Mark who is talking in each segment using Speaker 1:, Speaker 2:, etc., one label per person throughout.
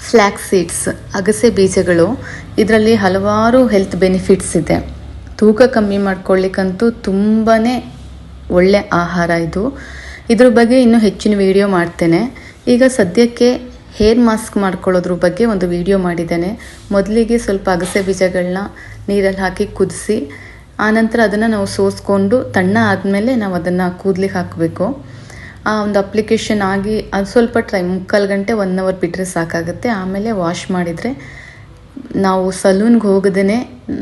Speaker 1: Flax seeds, ಅಗಸೆ ಬೀಜಗಳು. ಇದರಲ್ಲಿ ಹಲವಾರು ಹೆಲ್ತ್ ಬೆನಿಫಿಟ್ಸ್ ಇದೆ. ತೂಕ ಕಮ್ಮಿ ಮಾಡ್ಕೊಳ್ಳಿಕ್ಕಂತೂ ತುಂಬಾ ಒಳ್ಳೆ ಆಹಾರ ಇದು. ಇದ್ರ ಬಗ್ಗೆ ಇನ್ನೂ ಹೆಚ್ಚಿನ ವಿಡಿಯೋ ಮಾಡ್ತೇನೆ. ಈಗ ಸದ್ಯಕ್ಕೆ ಹೇರ್ ಮಾಸ್ಕ್ ಮಾಡ್ಕೊಳ್ಳೋದ್ರ ಬಗ್ಗೆ ಒಂದು ವಿಡಿಯೋ ಮಾಡಿದ್ದೇನೆ. ಮೊದಲಿಗೆ ಸ್ವಲ್ಪ ಅಗಸೆ ಬೀಜಗಳನ್ನ ನೀರಲ್ಲಿ ಹಾಕಿ ಕುದಿಸಿ, ಆನಂತರ ಅದನ್ನು ನಾವು ಸೋಸ್ಕೊಂಡು ತಣ್ಣ ಆದಮೇಲೆ ನಾವು ಅದನ್ನು ಕೂದಲಿಗೆ ಹಾಕಬೇಕು. ಆ ಒಂದು ಅಪ್ಲಿಕೇಶನ್ ಆಗಿ ಅದು ಸ್ವಲ್ಪ ಟೈಮ್, 3/4 ಗಂಟೆ 1 ಅವರ್ ಬಿಟ್ಟರೆ ಸಾಕಾಗುತ್ತೆ. ಆಮೇಲೆ ವಾಶ್ ಮಾಡಿದರೆ ನಾವು ಸಲೂನ್ಗೆ ಹೋಗದೇ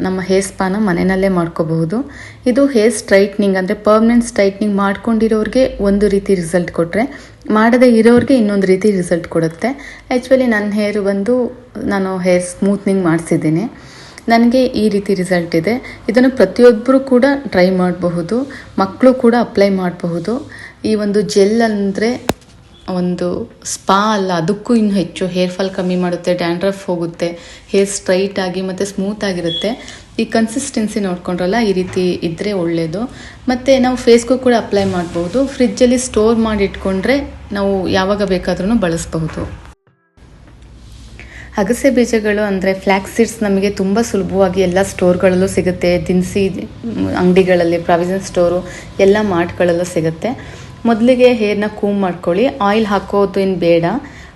Speaker 1: ನಮ್ಮ ಹೇರ್ ಸ್ಪಾನ ಮನೆಯಲ್ಲೇ ಮಾಡ್ಕೋಬಹುದು. ಇದು ಹೇರ್ ಸ್ಟ್ರೈಟ್ನಿಂಗ್ ಅಂದರೆ ಪರ್ಮನೆಂಟ್ ಸ್ಟ್ರೈಟ್ನಿಂಗ್ ಮಾಡ್ಕೊಂಡಿರೋರಿಗೆ ಒಂದು ರೀತಿ ರಿಸಲ್ಟ್ ಕೊಟ್ಟರೆ, ಮಾಡದೇ ಇರೋರಿಗೆ ಇನ್ನೊಂದು ರೀತಿ ರಿಸಲ್ಟ್ ಕೊಡುತ್ತೆ. ಆ್ಯಕ್ಚುಲಿ ನನ್ನ ಹೇರ್ ನಾನು ಹೇರ್ ಸ್ಮೂತ್ನಿಂಗ್ ಮಾಡಿಸಿದ್ದೀನಿ. ನನಗೆ ಈ ರೀತಿ ರಿಸಲ್ಟ್ ಇದೆ. ಇದನ್ನು ಪ್ರತಿಯೊಬ್ಬರು ಕೂಡ ಟ್ರೈ ಮಾಡಬಹುದು, ಮಕ್ಕಳು ಕೂಡ ಅಪ್ಲೈ ಮಾಡಬಹುದು. ಈ ಒಂದು ಜೆಲ್ ಅಂದರೆ ಒಂದು ಸ್ಪಾ ಅಲ್ಲ, ಅದಕ್ಕೂ ಇನ್ನು ಹೆಚ್ಚು ಹೇರ್ ಫಾಲ್ ಕಮ್ಮಿ ಮಾಡುತ್ತೆ, ಡ್ಯಾಂಡ್ರಫ್ ಹೋಗುತ್ತೆ, ಹೇರ್ ಸ್ಟ್ರೈಟ್ ಆಗಿ ಮತ್ತು ಸ್ಮೂತ್ ಆಗಿರುತ್ತೆ. ಈ ಕನ್ಸಿಸ್ಟೆನ್ಸಿ ನೋಡ್ಕೊಂಡ್ರಲ್ಲ, ಈ ರೀತಿ ಇದ್ದರೆ ಒಳ್ಳೆಯದು. ಮತ್ತು ನಾವು ಫೇಸ್ಗೂ ಕೂಡ ಅಪ್ಲೈ ಮಾಡ್ಬೋದು. ಫ್ರಿಜ್ಜಲ್ಲಿ ಸ್ಟೋರ್ ಮಾಡಿ ಇಟ್ಕೊಂಡ್ರೆ ನಾವು ಯಾವಾಗ ಬೇಕಾದ್ರೂ ಬಳಸಬಹುದು. ಅಗಸೆ ಬೀಜಗಳು ಅಂದರೆ ಫ್ಲ್ಯಾಕ್ಸ್ ಸೀಡ್ಸ್ ನಮಗೆ ತುಂಬ ಸುಲಭವಾಗಿ ಎಲ್ಲ ಸ್ಟೋರ್ಗಳಲ್ಲೂ ಸಿಗುತ್ತೆ. ದಿನಸಿ ಅಂಗಡಿಗಳಲ್ಲಿ, ಪ್ರಾವಿಷನ್ ಸ್ಟೋರು, ಎಲ್ಲ ಮಾರ್ಟ್ಗಳಲ್ಲೂ ಸಿಗುತ್ತೆ. ಮೊದಲಿಗೆ ಹೇರ್ನ ಕೂಮ್ ಮಾಡ್ಕೊಳ್ಳಿ. ಆಯಿಲ್ ಹಾಕೋದು ಏನು ಬೇಡ.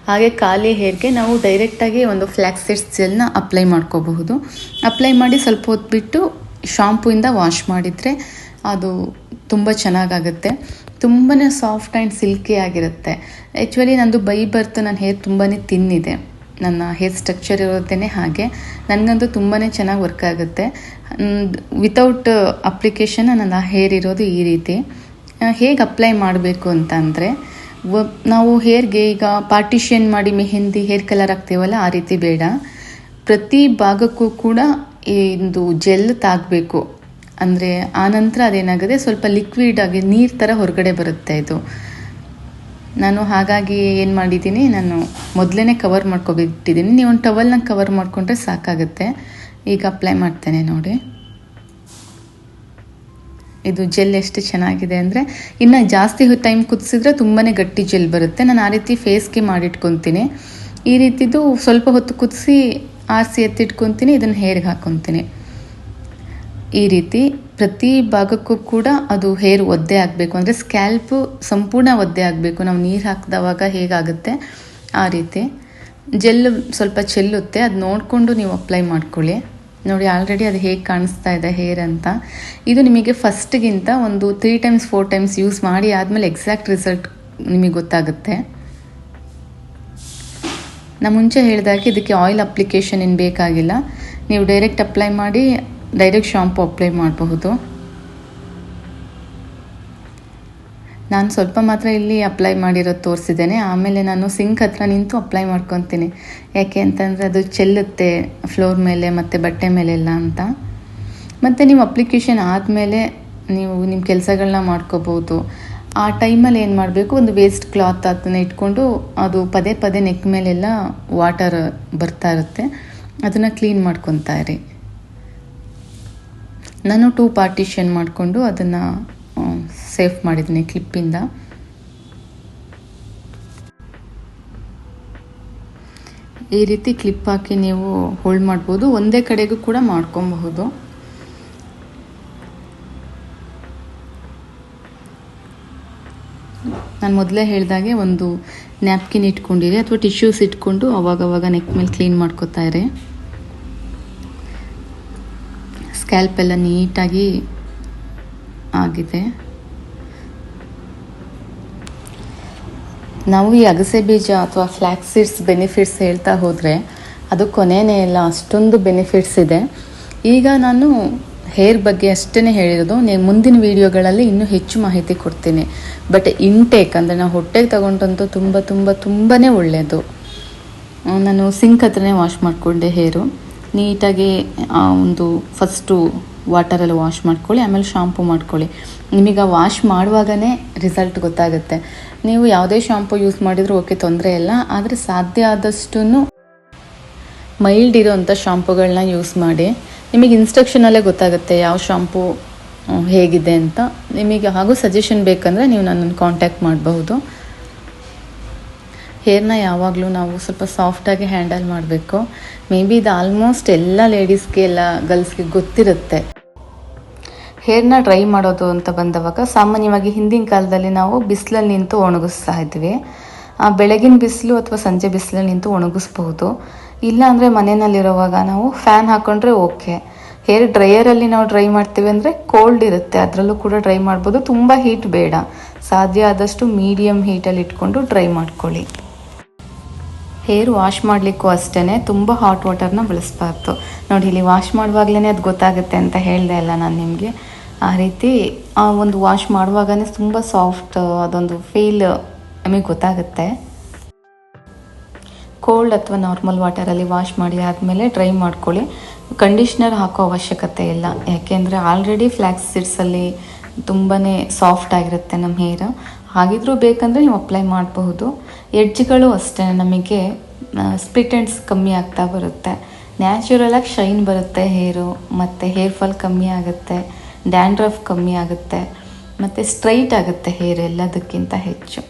Speaker 1: ಹಾಗೆ ಖಾಲಿ ಹೇರ್ಗೆ ನಾವು ಡೈರೆಕ್ಟಾಗಿ ಒಂದು ಫ್ಲ್ಯಾಕ್ಸ್ ಸೀಡ್ಸ್ ಜೆಲ್ನ ಅಪ್ಲೈ ಮಾಡ್ಕೋಬಹುದು. ಅಪ್ಲೈ ಮಾಡಿ ಸ್ವಲ್ಪ ಹೊತ್ತು ಬಿಟ್ಟು ಶಾಂಪೂಯಿಂದ ವಾಶ್ ಮಾಡಿದರೆ ಅದು ತುಂಬ ಚೆನ್ನಾಗಾಗುತ್ತೆ. ತುಂಬಾ ಸಾಫ್ಟ್ ಆ್ಯಂಡ್ ಸಿಲ್ಕಿ ಆಗಿರುತ್ತೆ. ಆ್ಯಕ್ಚುಲಿ ನಂದು ಬೈ ಬರ್ತ್ ನನ್ನ ಹೇರ್ ತುಂಬಾ ತಿನ್ನಿದೆ. ನನ್ನ ಹೇರ್ ಸ್ಟ್ರಕ್ಚರ್ ಇರೋದೇ ಹಾಗೆ. ನನಗಂತೂ ತುಂಬಾ ಚೆನ್ನಾಗಿ ವರ್ಕ್ ಆಗುತ್ತೆ. ವಿತೌಟ್ ಅಪ್ಲಿಕೇಶನ್ ನನ್ನ ಹೇರ್ ಇರೋದು ಈ ರೀತಿ. ಹೇಗೆ ಅಪ್ಲೈ ಮಾಡಬೇಕು ಅಂತ ಅಂದರೆ, ನಾವು ಹೇರ್ಗೆ ಈಗ ಪಾರ್ಟಿಷನ್ ಮಾಡಿ ಮೆಹಂದಿ ಹೇರ್ ಕಲರ್ ಹಾಕ್ತೀವಲ್ಲ, ಆ ರೀತಿ ಬೇಡ. ಪ್ರತಿ ಭಾಗಕ್ಕೂ ಕೂಡ ಒಂದು ಜೆಲ್ ತಾಗಬೇಕು. ಅಂದರೆ ಆನಂತರ ಅದೇನಾಗುತ್ತೆ, ಸ್ವಲ್ಪ ಲಿಕ್ವಿಡ್ ಆಗಿ ನೀರು ಥರ ಹೊರಗಡೆ ಬರುತ್ತೆ ಇದು. ನಾನು ಹಾಗಾಗಿ ಏನು ಮಾಡಿದ್ದೀನಿ, ನಾನು ಮೊದಲೇ ಕವರ್ ಮಾಡ್ಕೊಬಿಟ್ಟಿದ್ದೀನಿ. ನೀವು ಒಂದು ಟವಲ್ನ ಕವರ್ ಮಾಡಿಕೊಂಡ್ರೆ ಸಾಕಾಗುತ್ತೆ. ಈಗ ಅಪ್ಲೈ ಮಾಡ್ತೇನೆ ನೋಡಿ. ಇದು ಜೆಲ್ ಎಷ್ಟು ಚೆನ್ನಾಗಿದೆ ಅಂದರೆ, ಇನ್ನು ಜಾಸ್ತಿ ಟೈಮ್ ಕುದಿಸಿದ್ರೆ ತುಂಬಾ ಗಟ್ಟಿ ಜೆಲ್ ಬರುತ್ತೆ. ನಾನು ಆ ರೀತಿ ಫೇಸ್ಗೆ ಮಾಡಿಟ್ಕೊತೀನಿ. ಈ ರೀತಿದು ಸ್ವಲ್ಪ ಹೊತ್ತು ಕುದಿಸಿ ಆರಿಸಿ ಎತ್ತಿಟ್ಕೊತೀನಿ. ಇದನ್ನು ಹೇರ್ಗೆ ಹಾಕ್ಕೊತೀನಿ. ಈ ರೀತಿ ಪ್ರತಿ ಭಾಗಕ್ಕೂ ಕೂಡ ಅದು ಹೇರ್ ಒದ್ದೆ ಆಗಬೇಕು. ಅಂದರೆ ಸ್ಕ್ಯಾಲ್ಪು ಸಂಪೂರ್ಣ ಒದ್ದೆ ಆಗಬೇಕು. ನಾವು ನೀರು ಹಾಕಿದವಾಗ ಹೇಗಾಗುತ್ತೆ ಆ ರೀತಿ. ಜೆಲ್ ಸ್ವಲ್ಪ ಚೆಲ್ಲುತ್ತೆ, ಅದು ನೋಡಿಕೊಂಡು ನೀವು ಅಪ್ಲೈ ಮಾಡ್ಕೊಳ್ಳಿ. ನೋಡಿ ಆಲ್ರೆಡಿ ಅದು ಹೇಗೆ ಕಾಣಿಸ್ತಾ ಇದೆ ಹೇರ್ ಅಂತ. ಇದು ನಿಮಗೆ ಫಸ್ಟ್ಗಿಂತ ಒಂದು 3 times 4 times ಯೂಸ್ ಮಾಡಿ ಆದಮೇಲೆ ಎಕ್ಸಾಕ್ಟ್ ರಿಸಲ್ಟ್ ನಿಮಗೆ ಗೊತ್ತಾಗುತ್ತೆ. ನಾನು ಮುಂಚೆ ಹೇಳಿದಾಗೆ ಇದಕ್ಕೆ ಆಯಿಲ್ ಅಪ್ಲಿಕೇಶನ್ ಏನು ಬೇಕಾಗಿಲ್ಲ. ನೀವು ಡೈರೆಕ್ಟ್ ಅಪ್ಲೈ ಮಾಡಿ ಡೈರೆಕ್ಟ್ ಶಾಂಪು ಅಪ್ಲೈ ಮಾಡಬಹುದು. ನಾನು ಸ್ವಲ್ಪ ಮಾತ್ರ ಇಲ್ಲಿ ಅಪ್ಲೈ ಮಾಡಿರೋದು ತೋರಿಸಿದ್ದೇನೆ. ಆಮೇಲೆ ನಾನು ಸಿಂಕ್ ಹತ್ರ ನಿಂತು ಅಪ್ಲೈ ಮಾಡ್ಕೊತೀನಿ. ಯಾಕೆ ಅಂತಂದರೆ ಅದು ಚೆಲ್ಲುತ್ತೆ ಫ್ಲೋರ್ ಮೇಲೆ ಮತ್ತು ಬಟ್ಟೆ ಮೇಲೆಲ್ಲ ಅಂತ. ಮತ್ತು ನೀವು ಅಪ್ಲಿಕೇಶನ್ ಆದಮೇಲೆ ನೀವು ನಿಮ್ಮ ಕೆಲಸಗಳನ್ನ ಮಾಡ್ಕೋಬೋದು. ಆ ಟೈಮಲ್ಲಿ ಏನು ಮಾಡಬೇಕು, ಒಂದು ವೇಸ್ಟ್ ಕ್ಲಾತ್ ಅದನ್ನು ಇಟ್ಕೊಂಡು ಅದು ಪದೇ ಪದೇ ನೆಕ್ ಮೇಲೆಲ್ಲ ವಾಟರ್ ಬರ್ತಾ ಇರುತ್ತೆ, ಅದನ್ನು ಕ್ಲೀನ್ ಮಾಡ್ಕೊತಾ ಇರಿ. ನಾನು 2 ಪಾರ್ಟಿಷನ್ ಮಾಡಿಕೊಂಡು ಅದನ್ನು ಸೇಫ್ ಮಾಡಿದ್ದೀನಿ ಕ್ಲಿಪ್ಪಿಂದ. ಈ ರೀತಿ ಕ್ಲಿಪ್ ಹಾಕಿ ನೀವು ಹೋಲ್ಡ್ ಮಾಡ್ಬೋದು. ಒಂದೇ ಕಡೆಗೂ ಕೂಡ ಮಾಡ್ಕೊಬಹುದು. ನಾನು ಮೊದಲೇ ಹೇಳಿದಾಗೆ ಒಂದು ನ್ಯಾಪ್ಕಿನ್ ಇಟ್ಕೊಂಡಿರಿ ಅಥವಾ ಟಿಶ್ಯೂಸ್ ಇಟ್ಕೊಂಡು ಅವಾಗವಾಗ ನೆಕ್ ಮೇಲೆ ಕ್ಲೀನ್ ಮಾಡ್ಕೋತಾ ಇರಿ. ಸ್ಕ್ಯಾಲ್ಪ್ ಎಲ್ಲ ನೀಟಾಗಿ ಆಗಿದೆ. ನಾವು ಈ ಅಗಸೆ ಬೀಜ ಅಥವಾ ಫ್ಲ್ಯಾಕ್ಸ್ ಸೀಡ್ಸ್ ಬೆನಿಫಿಟ್ಸ್ ಹೇಳ್ತಾ ಹೋದರೆ ಅದು ಕೊನೆಯೇ ಇಲ್ಲ, ಅಷ್ಟೊಂದು ಬೆನಿಫಿಟ್ಸ್ ಇದೆ. ಈಗ ನಾನು ಹೇರ್ ಬಗ್ಗೆ ಅಷ್ಟೇ ಹೇಳಿರೋದು. ಮುಂದಿನ ವೀಡಿಯೋಗಳಲ್ಲಿ ಇನ್ನೂ ಹೆಚ್ಚು ಮಾಹಿತಿ ಕೊಡ್ತೀನಿ. ಬಟ್ ಇಂಟೇಕ್ ಅಂದರೆ ನಾವು ಹೊಟ್ಟೆಗೆ ತಗೊಂಡಂತೂ ತುಂಬಾ ಒಳ್ಳೆಯದು. ನಾನು ಸಿಂಕ್ ಹತ್ರನೇ ವಾಶ್ ಮಾಡಿಕೊಂಡೆ ಹೇರು. ನೀಟಾಗಿ ಒಂದು ಫಸ್ಟು ವಾಟರಲ್ಲಿ ವಾಶ್ ಮಾಡ್ಕೊಳ್ಳಿ, ಆಮೇಲೆ ಶಾಂಪೂ ಮಾಡ್ಕೊಳ್ಳಿ. ನಿಮಗೆ ವಾಶ್ ಮಾಡುವಾಗಲೇ ರಿಸಲ್ಟ್ ಗೊತ್ತಾಗುತ್ತೆ. ನೀವು ಯಾವುದೇ ಶಾಂಪೂ ಯೂಸ್ ಮಾಡಿದರೂ ಓಕೆ, ತೊಂದರೆ ಇಲ್ಲ. ಆದರೆ ಸಾಧ್ಯ ಆದಷ್ಟು ಮೈಲ್ಡ್ ಇರೋವಂಥ ಶಾಂಪೂಗಳನ್ನ ಯೂಸ್ ಮಾಡಿ. ನಿಮಗೆ ಇನ್ಸ್ಟ್ರಕ್ಷನಲ್ಲೇ ಗೊತ್ತಾಗುತ್ತೆ ಯಾವ ಶಾಂಪೂ ಹೇಗಿದೆ ಅಂತ. ನಿಮಗೆ ಹಾಗೂ ಸಜೆಷನ್ ಬೇಕಂದರೆ ನೀವು ನನ್ನನ್ನು ಕಾಂಟ್ಯಾಕ್ಟ್ ಮಾಡಬಹುದು. ಹೇರ್ನ ಯಾವಾಗಲೂ ನಾವು ಸ್ವಲ್ಪ ಸಾಫ್ಟಾಗಿ ಹ್ಯಾಂಡಲ್ ಮಾಡಬೇಕು. ಮೇ ಬಿ ಇದು ಆಲ್ಮೋಸ್ಟ್ ಎಲ್ಲ ಲೇಡೀಸ್ಗೆ ಎಲ್ಲ ಗರ್ಲ್ಸ್ಗೆ ಗೊತ್ತಿರುತ್ತೆ. ಹೇರ್ನ ಡ್ರೈ ಮಾಡೋದು ಅಂತ ಬಂದವಾಗ ಸಾಮಾನ್ಯವಾಗಿ ಹಿಂದಿನ ಕಾಲದಲ್ಲಿ ನಾವು ಬಿಸಿಲಲ್ಲಿ ನಿಂತು ಒಣಗಿಸ್ತಾ ಇದ್ವಿ. ಬೆಳಗಿನ ಬಿಸಿಲು ಅಥವಾ ಸಂಜೆ ಬಿಸಿಲಲ್ಲಿ ನಿಂತು ಒಣಗಿಸ್ಬಹುದು. ಇಲ್ಲ ಅಂದರೆ ಮನೆಯಲ್ಲಿರುವಾಗ ನಾವು ಫ್ಯಾನ್ ಹಾಕ್ಕೊಂಡ್ರೆ ಓಕೆ. ಹೇರ್ ಡ್ರೈಯರಲ್ಲಿ ನಾವು ಡ್ರೈ ಮಾಡ್ತೀವಿ ಅಂದರೆ ಕೋಲ್ಡ್ ಇರುತ್ತೆ, ಅದರಲ್ಲೂ ಕೂಡ ಡ್ರೈ ಮಾಡ್ಬೋದು. ತುಂಬ ಹೀಟ್ ಬೇಡ, ಸಾಧ್ಯ ಆದಷ್ಟು ಮೀಡಿಯಮ್ ಹೀಟಲ್ಲಿ ಇಟ್ಕೊಂಡು ಡ್ರೈ ಮಾಡ್ಕೊಳ್ಳಿ. ಹೇರ್ ವಾಶ್ ಮಾಡಲಿಕ್ಕೂ ಅಷ್ಟೇ ತುಂಬ ಹಾಟ್ ವಾಟರ್ನ ಬಳಸಬಾರ್ದು. ನೋಡಿ, ಇಲ್ಲಿ ವಾಶ್ ಮಾಡುವಾಗಲೇ ಅದು ಗೊತ್ತಾಗುತ್ತೆ ಅಂತ ಹೇಳಿದೆ ಅಲ್ಲ ನಾನು ನಿಮಗೆ. ಆ ರೀತಿ ಒಂದು ವಾಶ್ ಮಾಡುವಾಗಲೇ ತುಂಬ ಸಾಫ್ಟ್ ಅದೊಂದು ಫೀಲ್ ನಮಗೆ ಗೊತ್ತಾಗುತ್ತೆ. ಕೋಲ್ಡ್ ಅಥವಾ ನಾರ್ಮಲ್ ವಾಟರಲ್ಲಿ ವಾಶ್ ಮಾಡಿ ಆದಮೇಲೆ ಡ್ರೈ ಮಾಡ್ಕೊಳ್ಳಿ. ಕಂಡೀಷ್ನರ್ ಹಾಕೋ ಅವಶ್ಯಕತೆ ಇಲ್ಲ, ಯಾಕೆಂದರೆ ಆಲ್ರೆಡಿ ಫ್ಲ್ಯಾಕ್ಸ್ ಸೀಡ್ಸಲ್ಲಿ ತುಂಬಾ ಸಾಫ್ಟ್ ಆಗಿರುತ್ತೆ ನಮ್ಮ ಹೇರ್. ಹಾಗಿದ್ರೂ ಬೇಕಂದರೆ ನೀವು ಅಪ್ಲೈ ಮಾಡಬಹುದು. ಎಡ್ಜ್ಗಳು ಅಷ್ಟೇ ನಮಗೆ ಸ್ಪ್ಲಿಟ್ ಎಂಡ್ಸ್ ಕಮ್ಮಿ ಆಗ್ತಾ ಬರುತ್ತೆ. ನ್ಯಾಚುರಲಾಗಿ ಶೈನ್ ಬರುತ್ತೆ ಹೇರು, ಮತ್ತು ಹೇರ್ ಫಾಲ್ ಕಮ್ಮಿ ಆಗುತ್ತೆ, ಡ್ಯಾಂಡ್ರಫ್ ಕಮ್ಮಿ ಆಗುತ್ತೆ, ಮತ್ತು ಸ್ಟ್ರೈಟ್ ಆಗುತ್ತೆ ಹೇರ್ ಎಲ್ಲದಕ್ಕಿಂತ ಹೆಚ್ಚು.